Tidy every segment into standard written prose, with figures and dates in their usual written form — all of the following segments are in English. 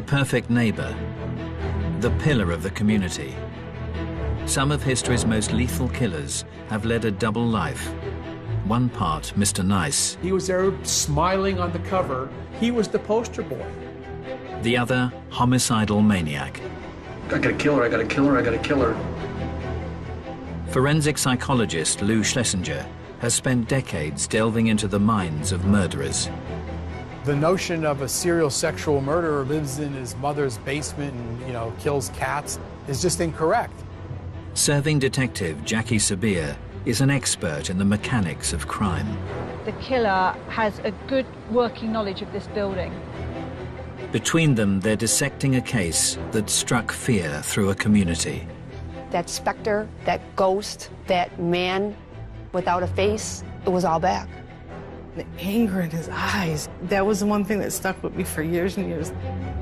perfect neighbor, the pillar of the community. Some of history's most lethal killers have led a double life. One part, Mr. Nice. He was there smiling on the cover. He was the poster boy. The other, homicidal maniac. I gotta kill her, I gotta kill her, I gotta kill her. Forensic psychologist Lou Schlesinger has spent decades delving into the minds of murderers. The notion of a serial sexual murderer lives in his mother's basement and, kills cats is just incorrect. Serving detective Jackie Sabir is an expert in the mechanics of crime. The killer has a good working knowledge of this building. Between them, they're dissecting a case that struck fear through a community. That specter, that ghost, that man without a face, it was all back. The anger in his eyes, that was the one thing that stuck with me for years and years.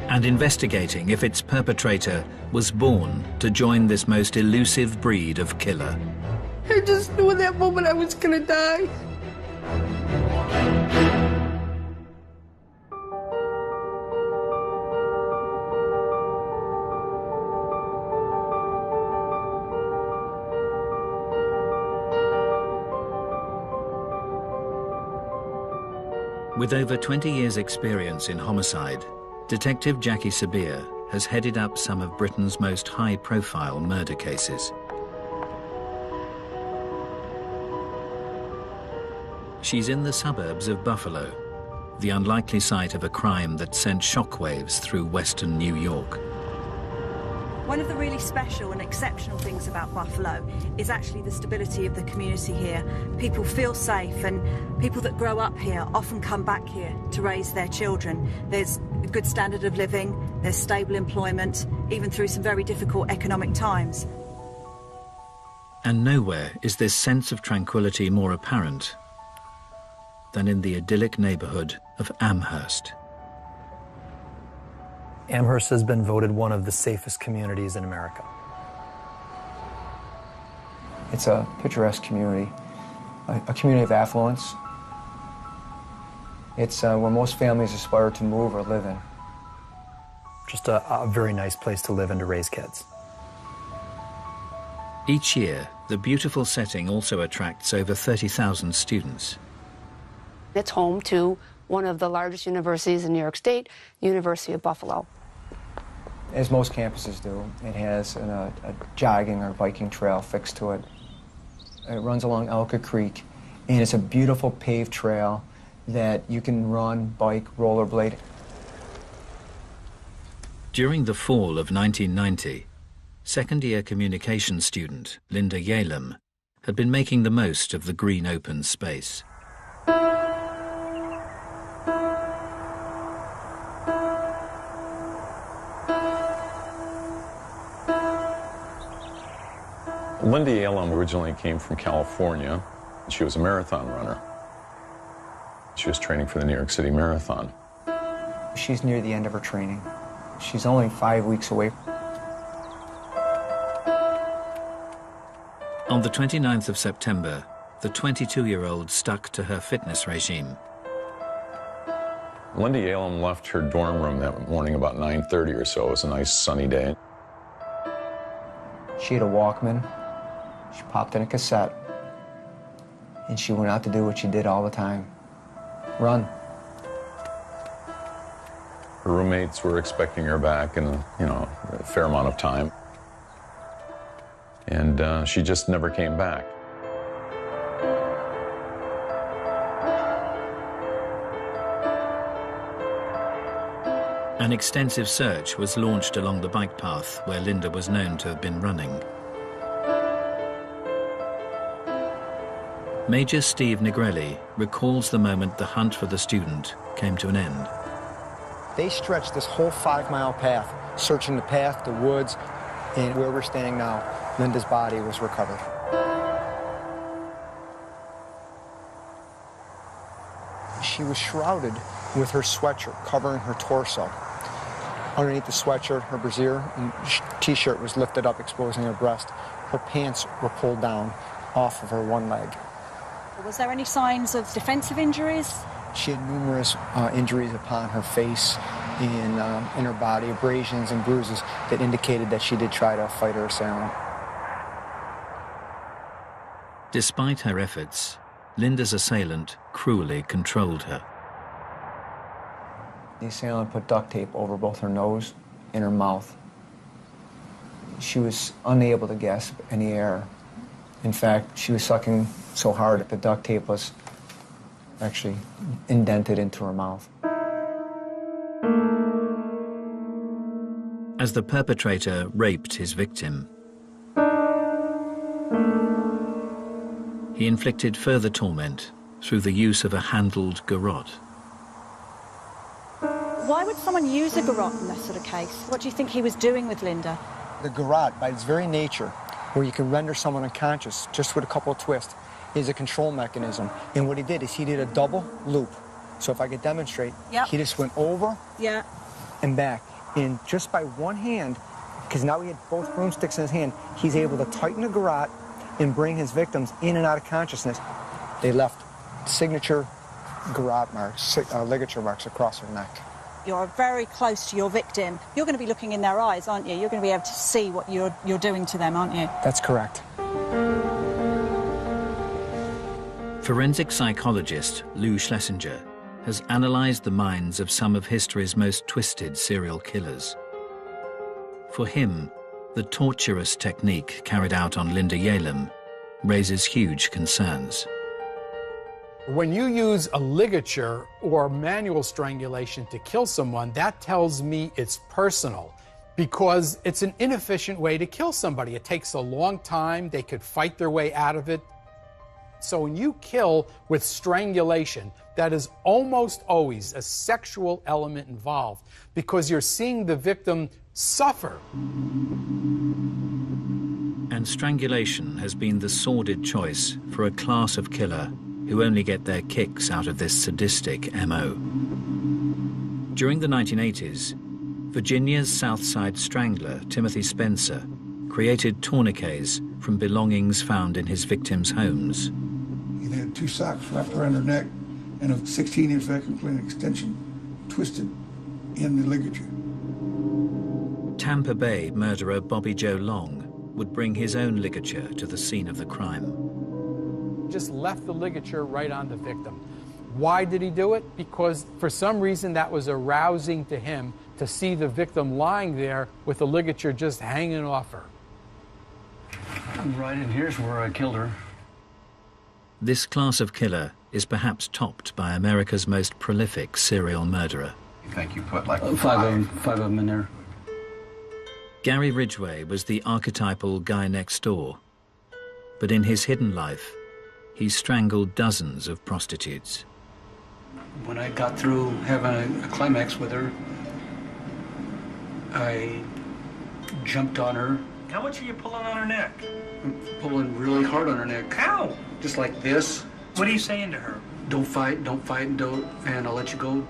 And investigating if its perpetrator was born to join this most elusive breed of killer. I just knew in that moment I was gonna die. With over 20 years' experience in homicide, Detective Jackie Sabir has headed up some of Britain's most high-profile murder cases. She's in the suburbs of Buffalo, the unlikely site of a crime that sent shockwaves through western New York. One of the really special and exceptional things about Buffalo is actually the stability of the community here. People feel safe, and people that grow up here often come back here to raise their children. There's a good standard of living, there's stable employment, even through some very difficult economic times. And nowhere is this sense of tranquility more apparent than in the idyllic neighborhood of Amherst. Amherst has been voted one of the safest communities in America. It's a picturesque community, a community of affluence. It's where most families aspire to move or live in. Just a very nice place to live and to raise kids. Each year, the beautiful setting also attracts over 30,000 students. It's home to one of the largest universities in New York State, University of Buffalo. As most campuses do, it has a jogging or biking trail fixed to it. It runs along Elka Creek, and it's a beautiful paved trail that you can run, bike, rollerblade. During the fall of 1990, second-year communications student Linda Yalem had been making the most of the green open space. Linda Yalem originally came from California. She was a marathon runner. She was training for the New York City Marathon. She's near the end of her training. She's only 5 weeks away. On the 29th of September, the 22-year-old stuck to her fitness regime. Linda Yalem left her dorm room that morning about 9:30 or so. It was a nice sunny day. She had a Walkman. She popped in a cassette, and she went out to do what she did all the time, run. Her roommates were expecting her back in a fair amount of time, and she just never came back. An extensive search was launched along the bike path where Linda was known to have been running. Major Steve Negrelli recalls the moment the hunt for the student came to an end. They stretched this whole 5-mile path, searching the path, the woods, and where we're standing now, Linda's body was recovered. She was shrouded with her sweatshirt covering her torso. Underneath the sweatshirt, her brassiere and t-shirt was lifted up, exposing her breast. Her pants were pulled down off of her one leg. Was there any signs of defensive injuries? She had numerous injuries upon her face, in her body, abrasions and bruises that indicated that she did try to fight her assailant. Despite her efforts, Linda's assailant cruelly controlled her. The assailant put duct tape over both her nose and her mouth. She was unable to gasp any air. In fact, she was sucking so hard that the duct tape was actually indented into her mouth. As the perpetrator raped his victim, he inflicted further torment through the use of a handled garrote. Why would someone use a garrote in this sort of case? What do you think he was doing with Linda? The garrote, by its very nature, where you can render someone unconscious just with a couple of twists, is a control mechanism. And what he did is he did a double loop. So if I could demonstrate, he just went over and back. And just by one hand, because now he had both broomsticks in his hand, he's able to tighten the garrote and bring his victims in and out of consciousness. They left signature garrote marks, ligature marks across her neck. You're very close to your victim. You're going to be looking in their eyes, aren't you? You're going to be able to see what you're doing to them, aren't you? That's correct. Forensic psychologist Lou Schlesinger has analyzed the minds of some of history's most twisted serial killers. For him, the torturous technique carried out on Linda Yalem raises huge concerns. When you use a ligature or manual strangulation to kill someone, that tells me it's personal, because it's an inefficient way to kill somebody. It takes a long time. They could fight their way out of it. So when you kill with strangulation, that is almost always a sexual element involved, because you're seeing the victim suffer. And strangulation has been the sordid choice for a class of killer who only get their kicks out of this sadistic MO. During the 1980s, Virginia's Southside Strangler, Timothy Spencer, created tourniquets from belongings found in his victims' homes. He had 2 socks wrapped around her neck and a 16-inch vacuum cleaner extension twisted in the ligature. Tampa Bay murderer Bobby Joe Long would bring his own ligature to the scene of the crime. Just left the ligature right on the victim. Why did he do it? Because for some reason that was arousing to him to see the victim lying there with the ligature just hanging off her. Right in here's where I killed her. This class of killer is perhaps topped by America's most prolific serial murderer. You think you put like five of them in there? Gary Ridgway was the archetypal guy next door, but in his hidden life, he strangled dozens of prostitutes. When I got through having a climax with her, I jumped on her. How much are you pulling on her neck? I'm pulling really hard on her neck. How? Just like this. What are you saying to her? Don't fight, and I'll let you go.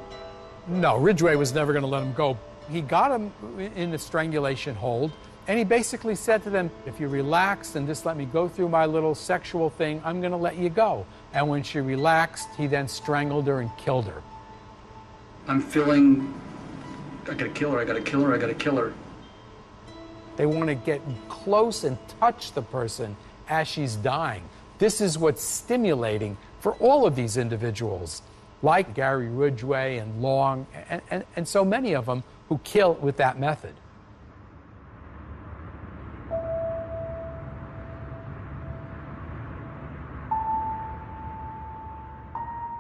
No, Ridgway was never going to let him go. He got him in the strangulation hold, and he basically said to them, if you relax and just let me go through my little sexual thing, I'm going to let you go. And when she relaxed, he then strangled her and killed her. I'm feeling, I gotta kill her, I gotta kill her, I gotta kill her. They want to get close and touch the person as she's dying. This is what's stimulating for all of these individuals, like Gary Ridgway and Long, and so many of them who kill with that method.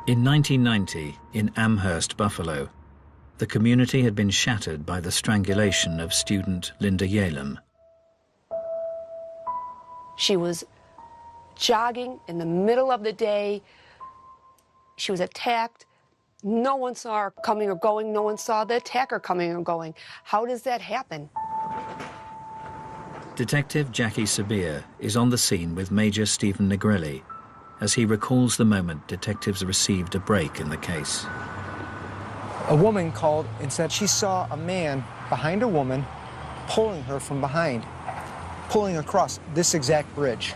In 1990, in Amherst, Buffalo, the community had been shattered by the strangulation of student Linda Yalem. She was jogging in the middle of the day. She was attacked. No one saw her coming or going. No one saw the attacker coming or going. How does that happen? Detective Jackie Sabir is on the scene with Major Stephen Negrelli as he recalls the moment detectives received a break in the case. A woman called and said she saw a man behind a woman pulling her from behind, pulling across this exact bridge.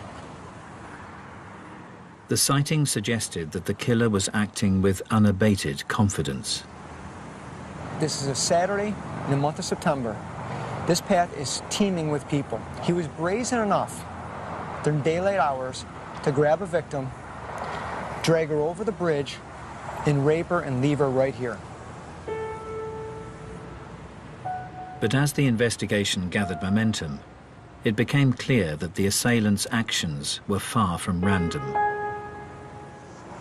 The sighting suggested that the killer was acting with unabated confidence. This is a Saturday in the month of September. This path is teeming with people. He was brazen enough during daylight hours to grab a victim, drag her over the bridge, and rape her and leave her right here. But as the investigation gathered momentum, it became clear that the assailant's actions were far from random.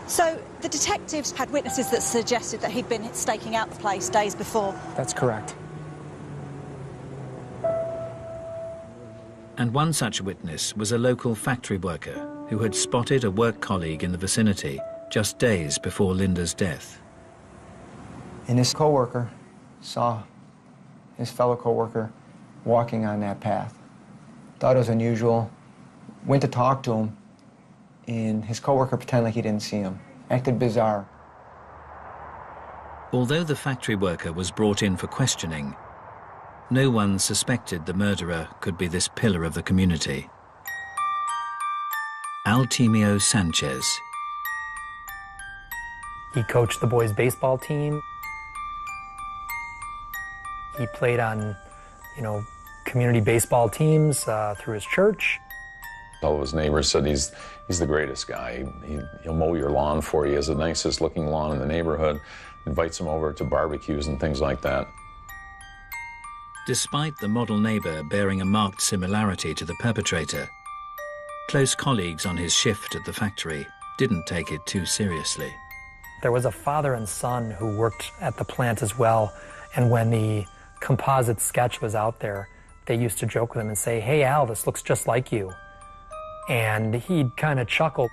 So the detectives had witnesses that suggested that he'd been staking out the place days before. That's correct. And one such witness was a local factory worker who had spotted a work colleague in the vicinity just days before Linda's death. And his co-worker saw his fellow co-worker walking on that path. Thought it was unusual, went to talk to him, and his co-worker pretended like he didn't see him. Acted bizarre. Although the factory worker was brought in for questioning, no one suspected the murderer could be this pillar of the community. Altimio Sanchez. He coached the boys' baseball team. He played on, community baseball teams through his church. All of his neighbors said he's the greatest guy. He'll mow your lawn for you. He has the nicest looking lawn in the neighborhood. Invites him over to barbecues and things like that. Despite the model neighbor bearing a marked similarity to the perpetrator, close colleagues on his shift at the factory didn't take it too seriously. There was a father and son who worked at the plant as well, and when the composite sketch was out there, they used to joke with him and say, "Hey Al, this looks just like you." And he'd kind of chuckle.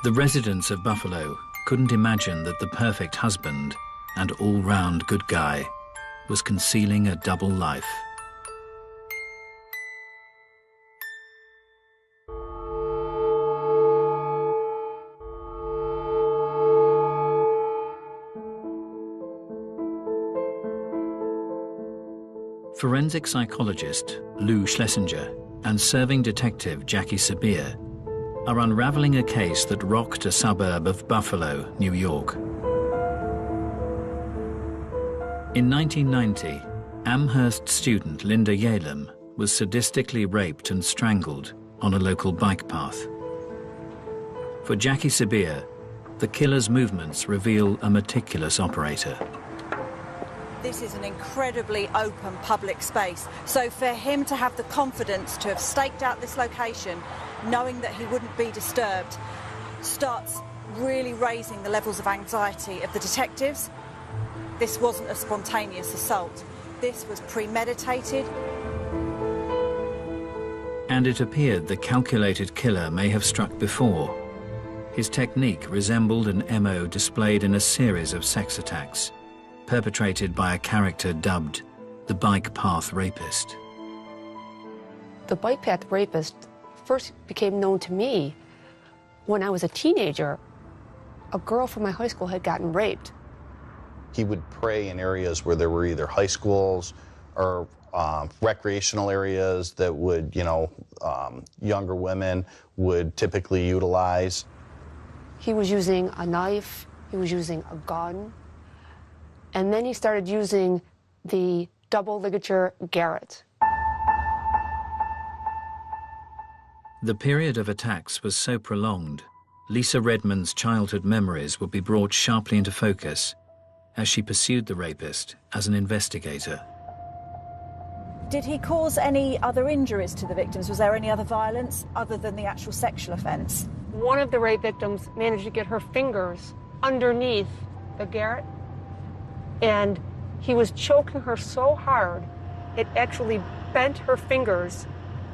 The residents of Buffalo couldn't imagine that the perfect husband and all-round good guy was concealing a double life. Forensic psychologist Lou Schlesinger and serving detective Jackie Sabir are unraveling a case that rocked a suburb of Buffalo, New York. In 1990, Amherst student Linda Yalem was sadistically raped and strangled on a local bike path. For Jackie Sabir, the killer's movements reveal a meticulous operator. This is an incredibly open public space, so for him to have the confidence to have staked out this location, knowing that he wouldn't be disturbed, starts really raising the levels of anxiety of the detectives. This wasn't a spontaneous assault. This was premeditated. And it appeared the calculated killer may have struck before. His technique resembled an MO displayed in a series of sex attacks, perpetrated by a character dubbed the Bike Path Rapist. The Bike Path Rapist first became known to me when I was a teenager. A girl from my high school had gotten raped. He would prey in areas where there were either high schools or recreational areas that would, younger women would typically utilize. He was using a knife, he was using a gun, and then he started using the double ligature garrote. The period of attacks was so prolonged, Lisa Redmond's childhood memories would be brought sharply into focus as she pursued the rapist as an investigator. Did he cause any other injuries to the victims? Was there any other violence other than the actual sexual offence? One of the rape victims managed to get her fingers underneath the garrote, and he was choking her so hard it actually bent her fingers,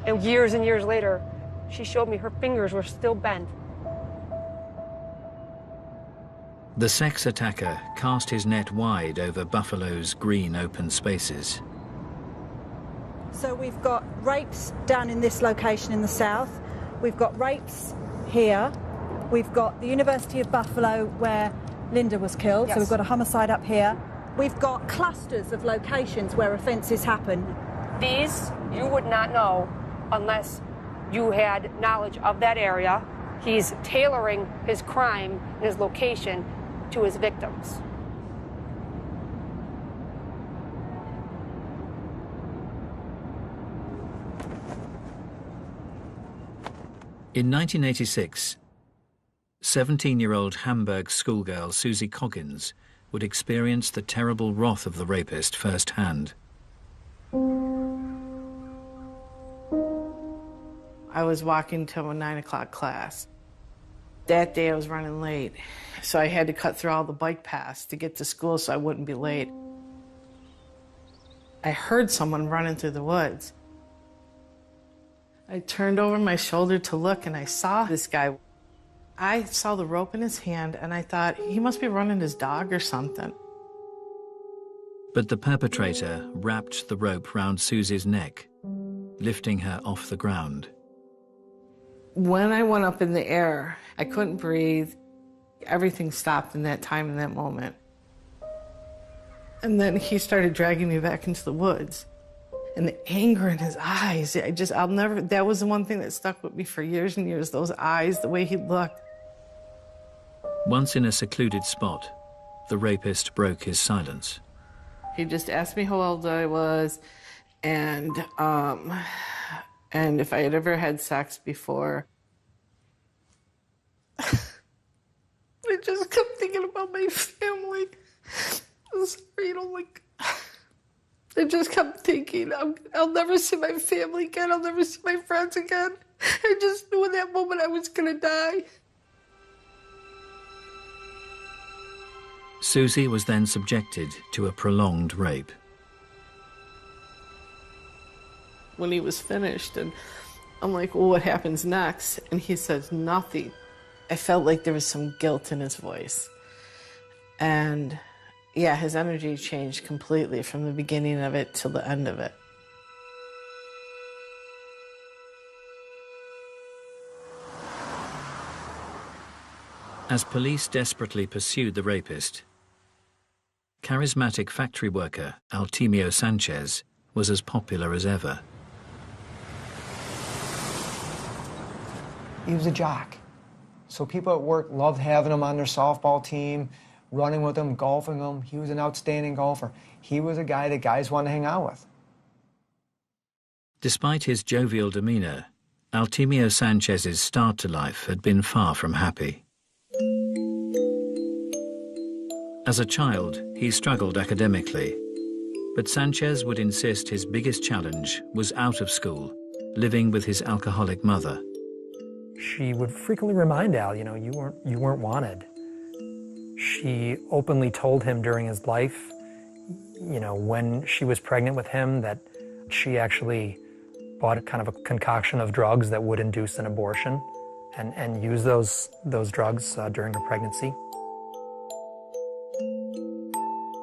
and years later she showed me her fingers were still bent. The sex attacker cast his net wide over Buffalo's green open spaces. So we've got rapes down in this location in the south, we've got rapes here, we've got the University of Buffalo where Linda was killed, yes. So we've got a homicide up here. We've got clusters of locations where offences happen. These you would not know unless you had knowledge of that area. He's tailoring his crime and his location to his victims. In 1986, 17-year-old Hamburg schoolgirl Susie Coggins would experience the terrible wrath of the rapist firsthand. I was walking to a 9 o'clock class. That day I was running late, so I had to cut through all the bike paths to get to school so I wouldn't be late. I heard someone running through the woods. I turned over my shoulder to look, and I saw this guy. I saw the rope in his hand, and I thought, he must be running his dog or something. But the perpetrator wrapped the rope round Susie's neck, lifting her off the ground. When I went up in the air, I couldn't breathe. Everything stopped in that time, in that moment. And then he started dragging me back into the woods. And the anger in his eyes, that was the one thing that stuck with me for years and years, those eyes, the way he looked. Once in a secluded spot, the rapist broke his silence. He just asked me how old I was and if I had ever had sex before. I just kept thinking about my family. I'm sorry, I just kept thinking, I'll never see my family again. I'll never see my friends again. I just knew in that moment I was going to die. Susie was then subjected to a prolonged rape. When he was finished, and I'm like, well, what happens next? And he says nothing. I felt like there was some guilt in his voice. And yeah, his energy changed completely from the beginning of it till the end of it. As police desperately pursued the rapist, charismatic factory worker Altemio Sanchez was as popular as ever. He was a jock. So people at work loved having him on their softball team, running with him, golfing him. He was an outstanding golfer. He was a guy that guys wanted to hang out with. Despite his jovial demeanor, Altemio Sanchez's start to life had been far from happy. As a child, he struggled academically, but Sanchez would insist his biggest challenge was out of school, living with his alcoholic mother. She would frequently remind Al, you weren't wanted. She openly told him during his life, when she was pregnant with him, that she actually bought a kind of a concoction of drugs that would induce an abortion and use those drugs during her pregnancy.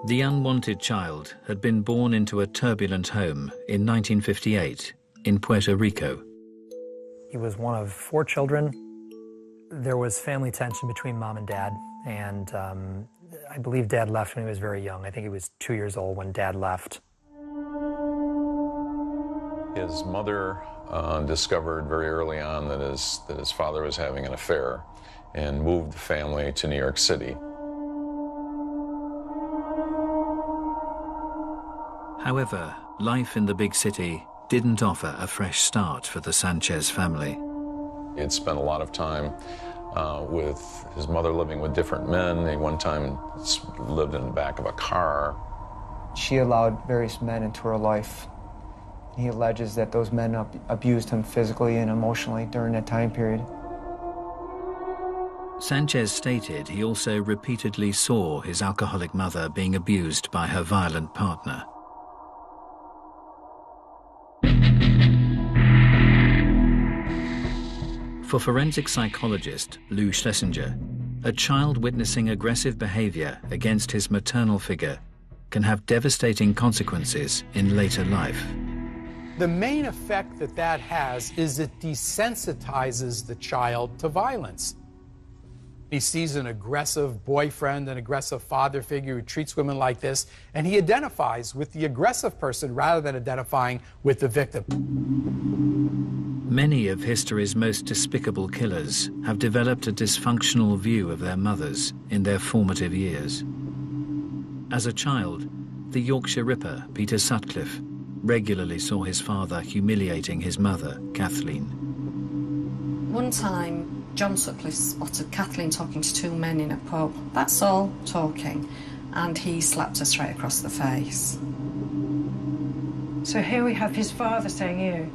The unwanted child had been born into a turbulent home in 1958 in Puerto Rico. He was one of 4 children. There was family tension between mom and dad, and I believe dad left when he was very young. I think he was 2 years old when dad left. His mother discovered very early on that his father was having an affair and moved the family to New York City. However, life in the big city didn't offer a fresh start for the Sanchez family. He had spent a lot of time with his mother living with different men. He one time lived in the back of a car. She allowed various men into her life. He alleges that those men abused him physically and emotionally during that time period. Sanchez stated he also repeatedly saw his alcoholic mother being abused by her violent partner. For forensic psychologist Lou Schlesinger, a child witnessing aggressive behavior against his maternal figure can have devastating consequences in later life. The main effect that has is it desensitizes the child to violence. He sees an aggressive boyfriend, an aggressive father figure who treats women like this, and he identifies with the aggressive person rather than identifying with the victim. Many of history's most despicable killers have developed a dysfunctional view of their mothers in their formative years. As a child, the Yorkshire Ripper, Peter Sutcliffe, regularly saw his father humiliating his mother, Kathleen. One time, John Sutcliffe spotted Kathleen talking to two men in a pub. That's all, talking. And he slapped her straight across the face. So here we have his father saying,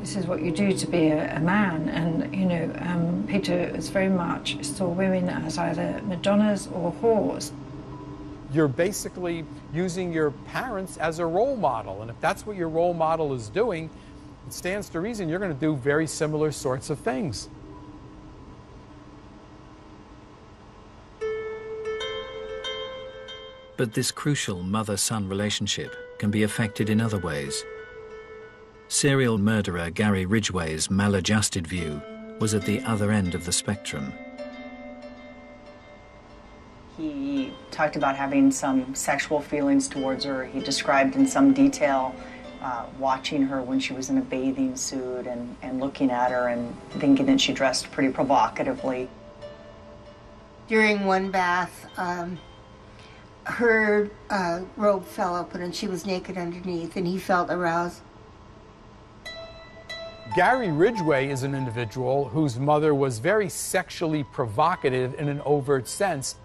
this is what you do to be a man. And, Peter is very much saw women as either Madonnas or whores. You're basically using your parents as a role model. And if that's what your role model is doing, it stands to reason you're going to do very similar sorts of things. But this crucial mother-son relationship can be affected in other ways. Serial murderer Gary Ridgway's maladjusted view was at the other end of the spectrum. He talked about having some sexual feelings towards her. He described in some detail watching her when she was in a bathing suit and looking at her and thinking that she dressed pretty provocatively. During one bath, her robe fell open and she was naked underneath, and he felt aroused. Gary Ridgway is an individual whose mother was very sexually provocative in an overt sense.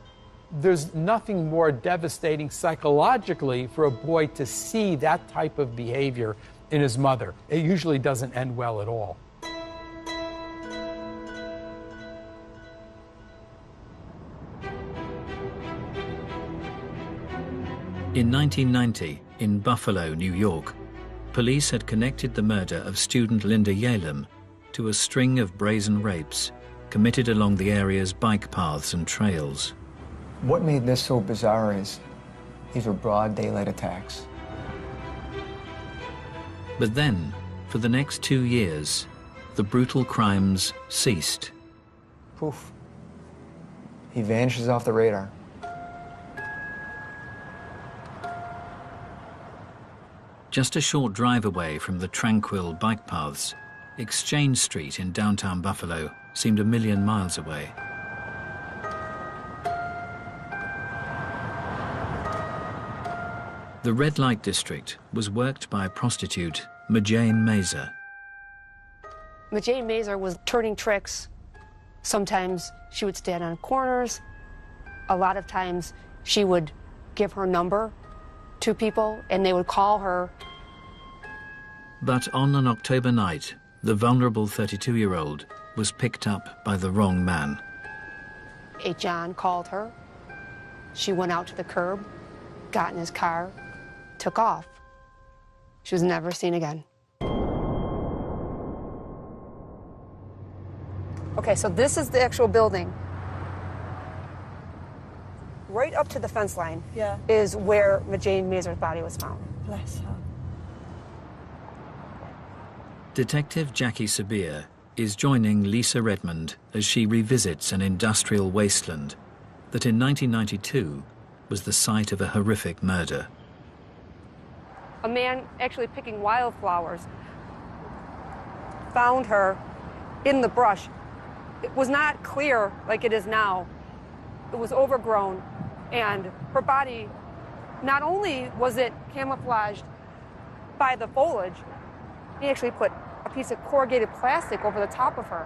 There's nothing more devastating psychologically for a boy to see that type of behavior in his mother. It usually doesn't end well at all. In 1990, in Buffalo, New York, police had connected the murder of student Linda Yalem to a string of brazen rapes committed along the area's bike paths and trails. What made this so bizarre is these were broad daylight attacks. But then, for the next 2 years, the brutal crimes ceased. Poof. He vanishes off the radar. Just a short drive away from the tranquil bike paths, Exchange Street in downtown Buffalo seemed 1,000,000 miles away. The red light district was worked by prostitute Majane Mazer. Majane Mazer was turning tricks. Sometimes she would stand on corners. A lot of times she would give her number to people and they would call her. But on an October night, the vulnerable 32-year-old was picked up by the wrong man. A John called her. She went out to the curb, got in his car, took off. She was never seen again. Okay, so this is the actual building. Right up to the fence line is where Majane Mazer's body was found. Bless her. Detective Jackie Sabir is joining Lisa Redmond as she revisits an industrial wasteland that in 1992 was the site of a horrific murder. A man actually picking wildflowers found her in the brush. It was not clear like it is now. It was overgrown, and her body, not only was it camouflaged by the foliage, he actually put a piece of corrugated plastic over the top of her.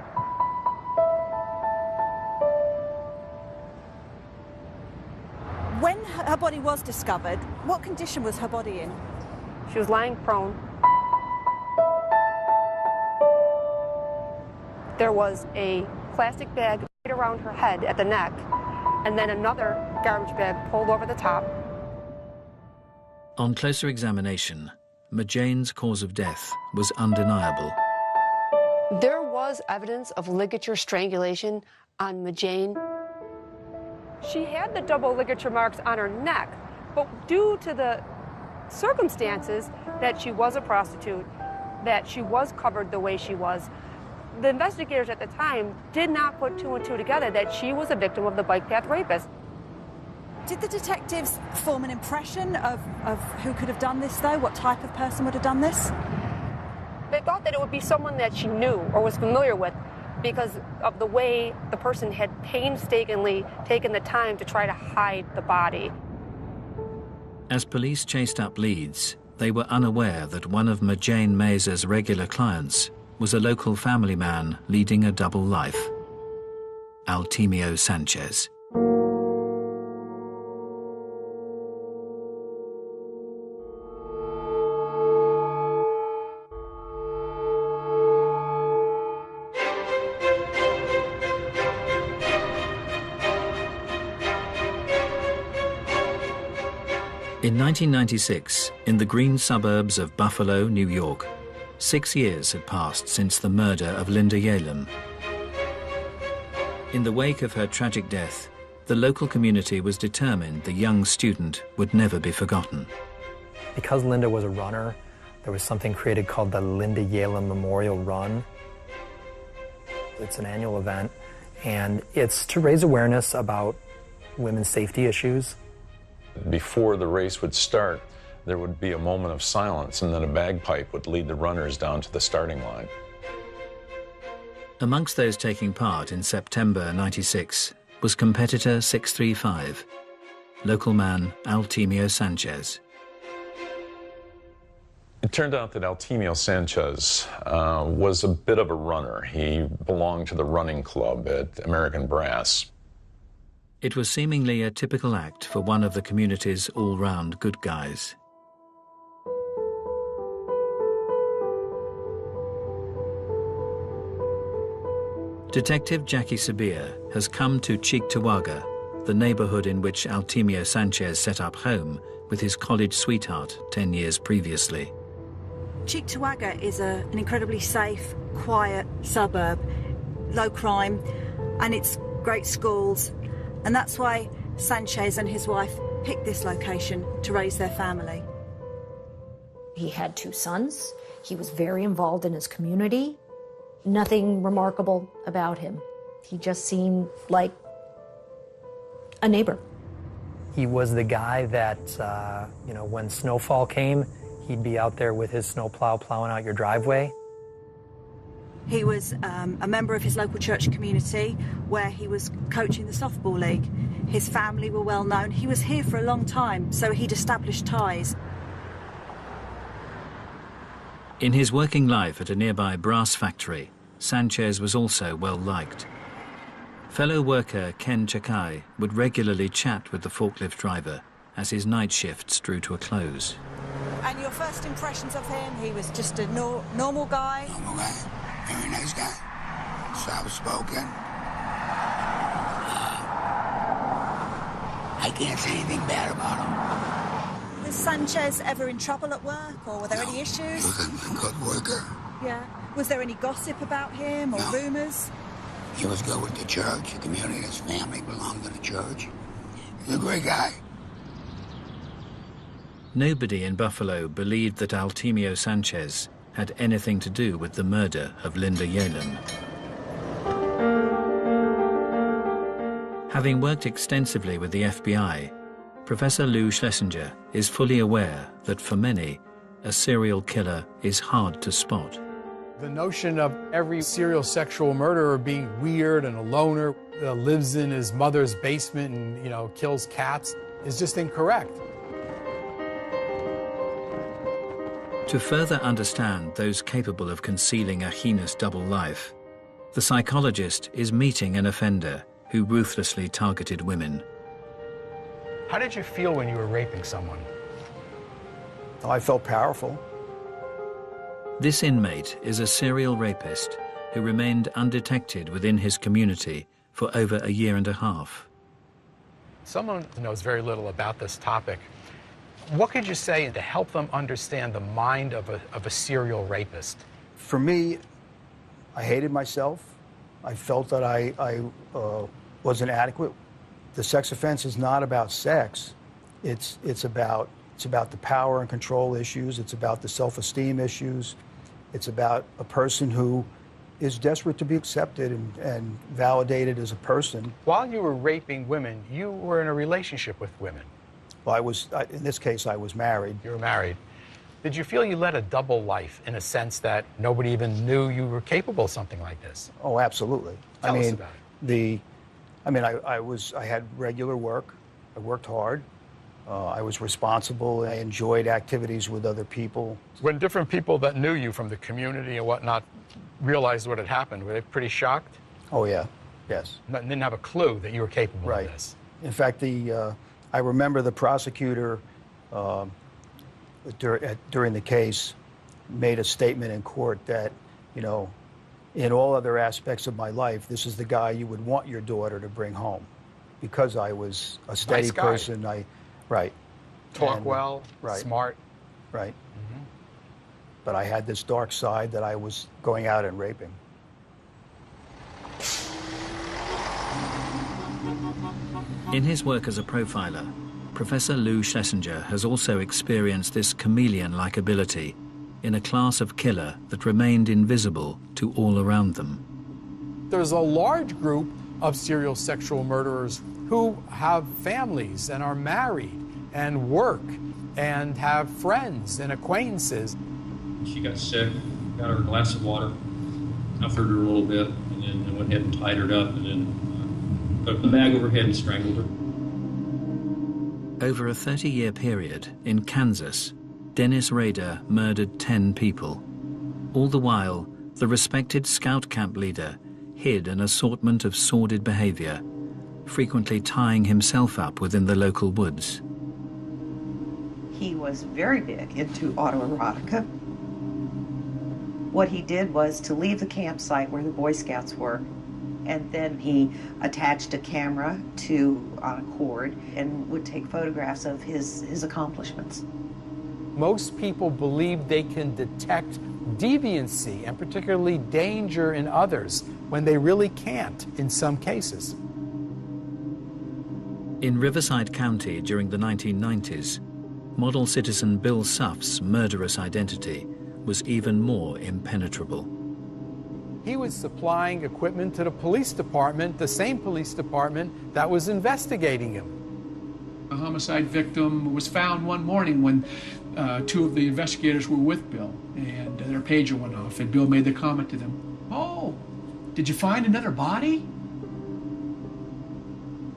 When her body was discovered, what condition was her body in? She was lying prone. There was a plastic bag right around her head at the neck, and then another garbage bag pulled over the top. On closer examination, Majane's cause of death was undeniable. There was evidence of ligature strangulation on Majane. She had the double ligature marks on her neck, but due to the circumstances that she was a prostitute, that she was covered the way she was, the investigators at the time did not put two and two together that she was a victim of the bike path rapist. Did the detectives form an impression of who could have done this, though? What type of person would have done this? They thought that it would be someone that she knew or was familiar with because of the way the person had painstakingly taken the time to try to hide the body. As police chased up leads, they were unaware that one of Majane Mazur's regular clients was a local family man leading a double life, Altemio Sanchez. In 1996, in the green suburbs of Buffalo, New York, 6 years had passed since the murder of Linda Yalem. In the wake of her tragic death, the local community was determined the young student would never be forgotten. Because Linda was a runner, there was something created called the Linda Yalem Memorial Run. It's an annual event, and it's to raise awareness about women's safety issues. Before the race would start, there would be a moment of silence, and then a bagpipe would lead the runners down to the starting line. Amongst those taking part in September '96 was competitor 635, local man Altemio Sanchez. It turned out that Altemio Sanchez was a bit of a runner. He belonged to the running club at American Brass. It was seemingly a typical act for one of the community's all-round good guys. Detective Jackie Sabir has come to Cheektowaga, the neighborhood in which Altemio Sanchez set up home with his college sweetheart 10 years previously. Cheektowaga is an incredibly safe, quiet suburb, low crime, and it's great schools. And that's why Sanchez and his wife picked this location to raise their family. He had 2 sons. He was very involved in his community. Nothing remarkable about him. He just seemed like a neighbor. He was the guy that, when snowfall came, he'd be out there with his snowplow plowing out your driveway. He was a member of his local church community where he was coaching the softball league. His family were well known. He was here for a long time, so he'd established ties. In his working life at a nearby brass factory, Sanchez was also well liked. Fellow worker Ken Chakai would regularly chat with the forklift driver as his night shifts drew to a close. And your first impressions of him? He was just a normal guy? Normal guy. Very nice guy. Soft-spoken. I can't say anything bad about him. Was Sanchez ever in trouble at work, or were there any issues? He was a good worker. Yeah. Was there any gossip about him, or rumours? He was good with the church, the community. His family belonged to the church. He's a great guy. Nobody in Buffalo believed that Altemio Sanchez had anything to do with the murder of Linda Yalem. Having worked extensively with the FBI, Professor Lou Schlesinger is fully aware that for many, a serial killer is hard to spot. The notion of every serial sexual murderer being weird and a loner, lives in his mother's basement and, kills cats is just incorrect. To further understand those capable of concealing a heinous double life, the psychologist is meeting an offender who ruthlessly targeted women. How did you feel when you were raping someone? I felt powerful. This inmate is a serial rapist who remained undetected within his community for over a year and a half. Someone knows very little about this topic. What could you say to help them understand the mind of a serial rapist? For me, I hated myself. I felt that I wasn't adequate. The sex offense is not about sex. It's about the power and control issues. It's about the self-esteem issues. It's about a person who is desperate to be accepted and validated as a person. While you were raping women, you were in a relationship with women. Well, in this case, I was married. You were married. Did you feel you led a double life in a sense that nobody even knew you were capable of something like this? Oh, absolutely. Tell us about it. I had regular work. I worked hard. I was responsible. I enjoyed activities with other people. When different people that knew you from the community and whatnot realized what had happened, were they pretty shocked? Oh, yeah. Yes. And didn't have a clue that you were capable of this? In fact, I remember the prosecutor during the case made a statement in court that, you know, in all other aspects of my life, this is the guy you would want your daughter to bring home, because I was a steady Nice guy. person. Right. Talk And, well, smart. Right. But I had this dark side that I was going out and raping. In his work as a profiler, Professor Lou Schlesinger has also experienced this chameleon-like ability in a class of killer that remained invisible to all around them. There's a large group of serial sexual murderers who have families and are married and work and have friends and acquaintances. She got sick, got her a glass of water, comforted her a little bit, and then went ahead and tied her up, and then put the bag over her head and strangled her. Over a 30-year period in Kansas, Dennis Rader murdered 10 people. All the while, the respected scout camp leader hid an assortment of sordid behavior, frequently tying himself up within the local woods. He was very big into autoerotica. What he did was to leave the campsite where the Boy Scouts were, and then he attached a camera on a cord and would take photographs of his accomplishments. Most people believe they can detect deviancy and particularly danger in others when they really can't in some cases. In Riverside County during the 1990s, model citizen Bill Suff's murderous identity was even more impenetrable. He was supplying equipment to the police department, the same police department that was investigating him. A homicide victim was found one morning when two of the investigators were with Bill, and their pager went off, and Bill made the comment to them, "Oh, did you find another body?"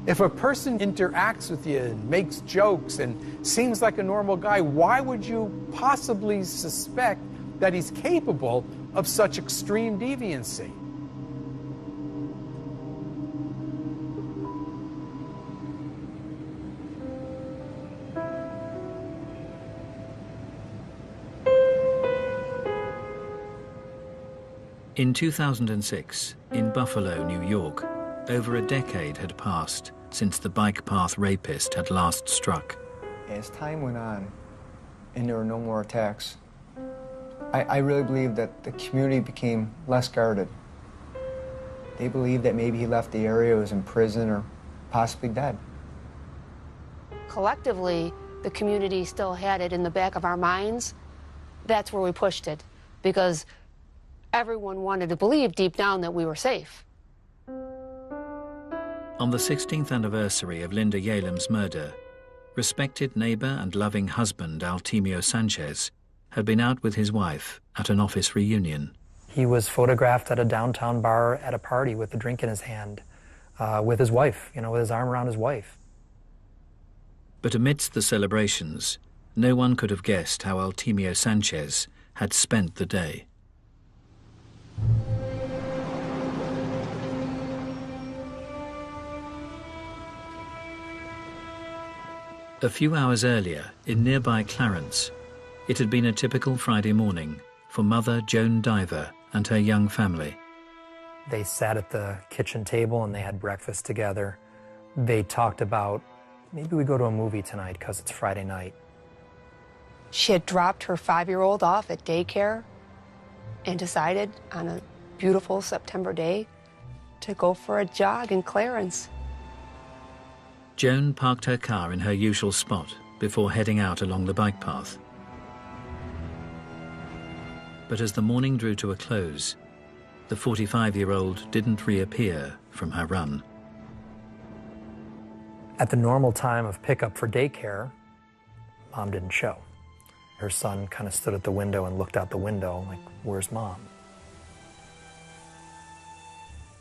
If a person interacts with you and makes jokes and seems like a normal guy, why would you possibly suspect that he's capable of such extreme deviancy? In 2006, in Buffalo, New York, over a decade had passed since the bike path rapist had last struck. As time went on and there were no more attacks, I really believe that the community became less guarded. They believed that maybe he left the area, was in prison, or possibly dead. Collectively, the community still had it in the back of our minds. That's where we pushed it, because everyone wanted to believe deep down that we were safe. On the 16th anniversary of Linda Yalem's murder, respected neighbor and loving husband Altemio Sanchez had been out with his wife at an office reunion. He was photographed at a downtown bar at a party with a drink in his hand, with his wife, with his arm around his wife. But amidst the celebrations, no one could have guessed how Altemio Sanchez had spent the day. A few hours earlier, in nearby Clarence, it had been a typical Friday morning for mother Joan Diver and her young family. They sat at the kitchen table and they had breakfast together. They talked about, maybe we go to a movie tonight because it's Friday night. She had dropped her 5-year-old off at daycare and decided on a beautiful September day to go for a jog in Clarence. Joan parked her car in her usual spot before heading out along the bike path. But as the morning drew to a close, the 45-year-old didn't reappear from her run. At the normal time of pickup for daycare, Mom didn't show. Her son kind of stood at the window and looked out the window like, where's Mom?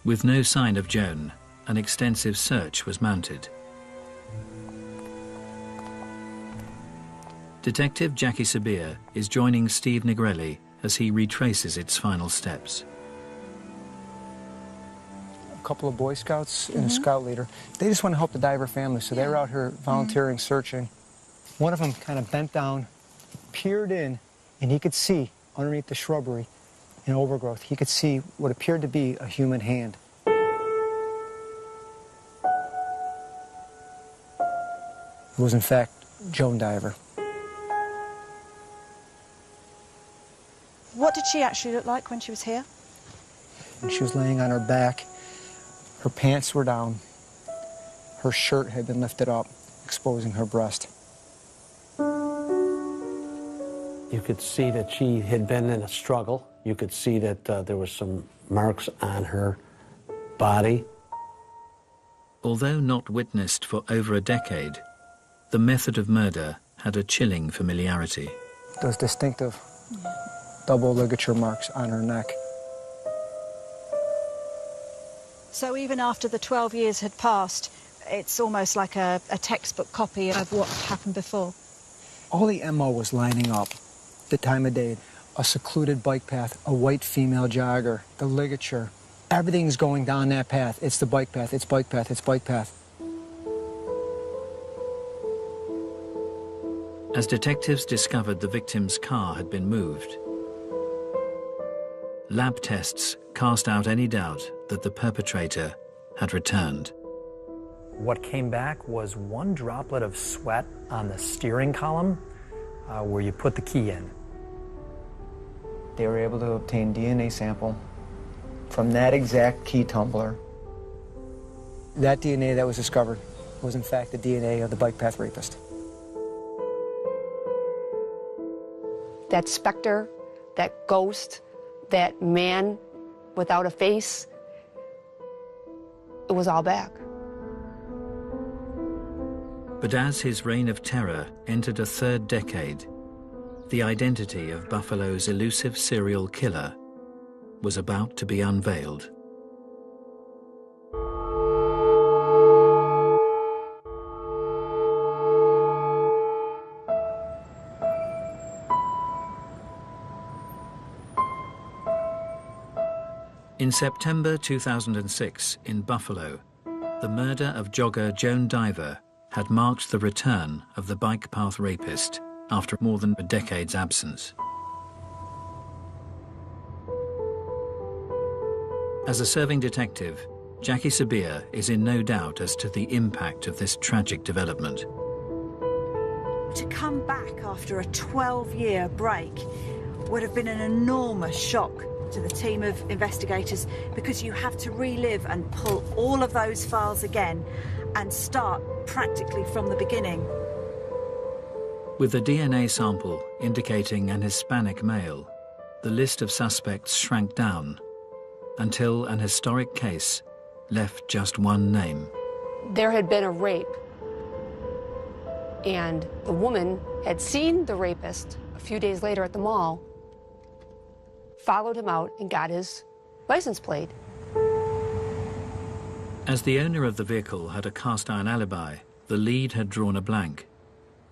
With no sign of Joan, an extensive search was mounted. Detective Jackie Sabir is joining Steve Negrelli as he retraces its final steps. A couple of Boy Scouts and a scout leader. They just want to help the diver family, so they were out here volunteering, searching. One of them kind of bent down, peered in, and he could see underneath the shrubbery and overgrowth, he could see what appeared to be a human hand. It was in fact Joan Diver. What did she actually look like when she was here? And she was laying on her back. Her pants were down. Her shirt had been lifted up, exposing her breast. You could see that she had been in a struggle. You could see that there were some marks on her body. Although not witnessed for over a decade, the method of murder had a chilling familiarity. Those distinctive double ligature marks on her neck. So even after the 12 years had passed, it's almost like a textbook copy of what happened before. All the MO was lining up. The time of day, a secluded bike path, a white female jogger, the ligature. Everything's going down that path. It's the bike path, it's bike path, it's bike path. As detectives discovered the victim's car had been moved, lab tests cast out any doubt that the perpetrator had returned. What came back was one droplet of sweat on the steering column where you put the key in. They were able to obtain DNA sample from that exact key tumbler. That DNA that was discovered was in fact the DNA of the bike path rapist. That specter, that ghost, that man without a face, it was all back. But as his reign of terror entered a third decade, the identity of Buffalo's elusive serial killer was about to be unveiled. In September 2006 in Buffalo, the murder of jogger Joan Diver had marked the return of the bike path rapist after more than a decade's absence. As a serving detective, Jackie Sabir is in no doubt as to the impact of this tragic development. To come back after a 12-year break would have been an enormous shock to the team of investigators, because you have to relive and pull all of those files again and start practically from the beginning. With a DNA sample indicating an Hispanic male, the list of suspects shrank down until an historic case left just one name. There had been a rape, and the woman had seen the rapist a few days later at the mall, followed him out and got his license plate. As the owner of the vehicle had a cast-iron alibi, the lead had drawn a blank.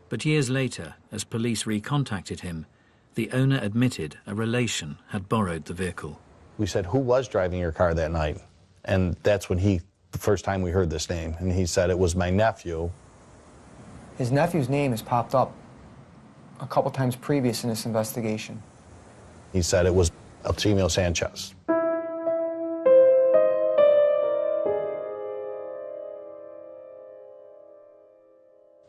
But years later, as police recontacted him, the owner admitted a relation had borrowed the vehicle. We said, who was driving your car that night? And that's when the first time we heard this name, and he said it was my nephew. His nephew's name has popped up a couple times previous in this investigation. He said it was Eltimio Sanchez.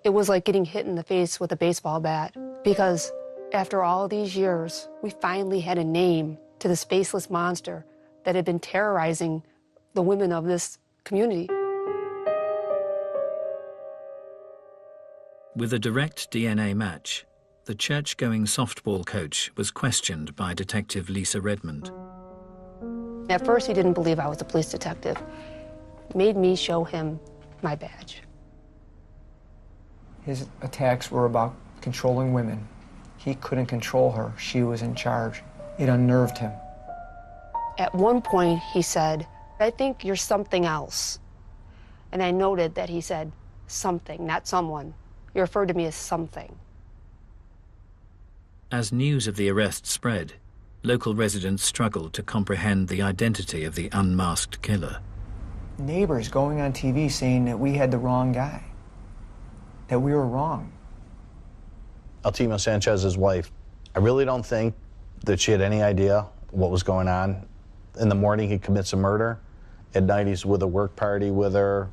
It was like getting hit in the face with a baseball bat, because after all these years, we finally had a name to this faceless monster that had been terrorizing the women of this community. With a direct DNA match, the church-going softball coach was questioned by Detective Lisa Redmond. At first, he didn't believe I was a police detective. It made me show him my badge. His attacks were about controlling women. He couldn't control her. She was in charge. It unnerved him. At one point, he said, "I think you're something else." And I noted that he said something, not someone. You referred to me as something. As news of the arrest spread, local residents struggled to comprehend the identity of the unmasked killer. Neighbors going on TV saying that we had the wrong guy, that we were wrong. Altimio Sanchez's wife, I really don't think that she had any idea what was going on. In the morning, he commits a murder. At night, he's with a work party with her.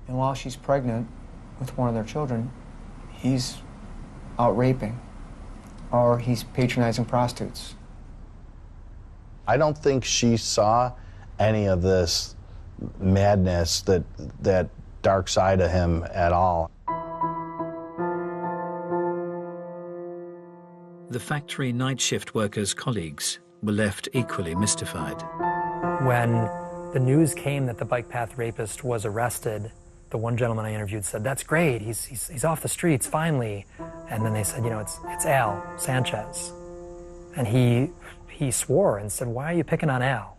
And while she's pregnant with one of their children, he's out raping, or he's patronizing prostitutes. I don't think she saw any of this madness, that dark side of him at all. The factory night shift workers' colleagues were left equally mystified. When the news came that the bike path rapist was arrested, the one gentleman I interviewed said, "That's great, he's off the streets, finally." And then they said, "You know, it's Al Sanchez." And he swore and said, "Why are you picking on Al?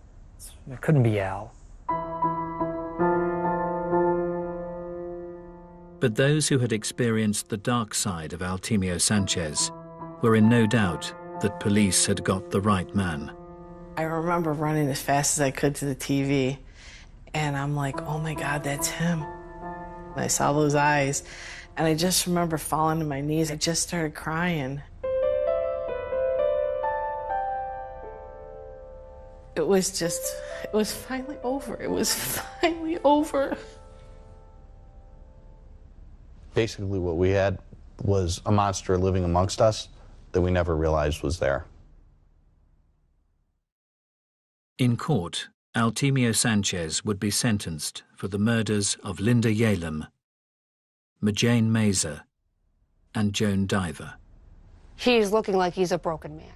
It couldn't be Al." But those who had experienced the dark side of Altimio Sanchez were in no doubt that police had got the right man. I remember running as fast as I could to the TV, and I'm like, oh my God, that's him. And I saw those eyes, and I just remember falling to my knees. I just started crying. It was finally over. It was finally over. Basically, what we had was a monster living amongst us that we never realized was there. In court, Altimio Sanchez would be sentenced for the murders of Linda Yalem, Majane Mazer, and Joan Diver. He's looking like he's a broken man.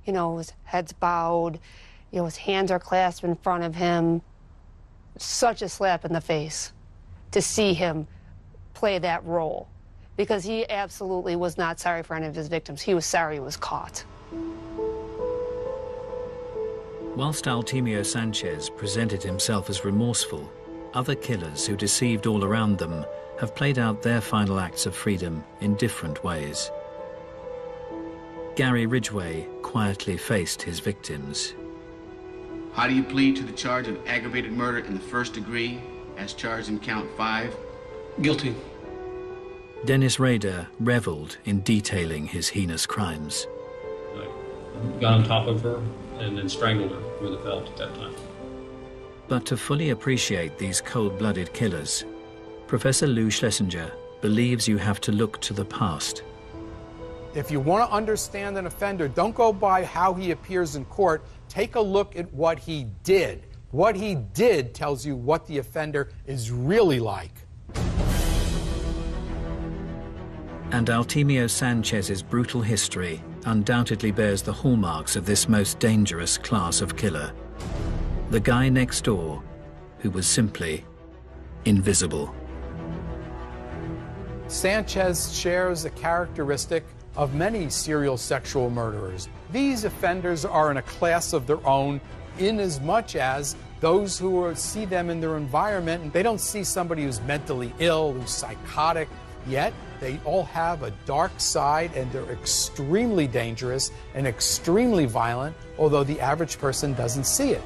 You know, his head's bowed, you know, his hands are clasped in front of him. Such a slap in the face to see him play that role, because he absolutely was not sorry for any of his victims. He was sorry he was caught. Whilst Altimio Sanchez presented himself as remorseful, other killers who deceived all around them have played out their final acts of freedom in different ways. Gary Ridgway quietly faced his victims. How do you plead to the charge of aggravated murder in the first degree, as charged in count 5? Guilty. Dennis Rader reveled in detailing his heinous crimes. I got on top of her and then strangled her with a belt at that time. But to fully appreciate these cold-blooded killers, Professor Lou Schlesinger believes you have to look to the past. If you want to understand an offender, don't go by how he appears in court. Take a look at what he did. What he did tells you what the offender is really like. And Altimio Sanchez's brutal history undoubtedly bears the hallmarks of this most dangerous class of killer. The guy next door who was simply invisible. Sanchez shares a characteristic of many serial sexual murderers. These offenders are in a class of their own, in as much as those who see them in their environment, they don't see somebody who's mentally ill, who's psychotic, yet they all have a dark side, and they're extremely dangerous and extremely violent, although the average person doesn't see it.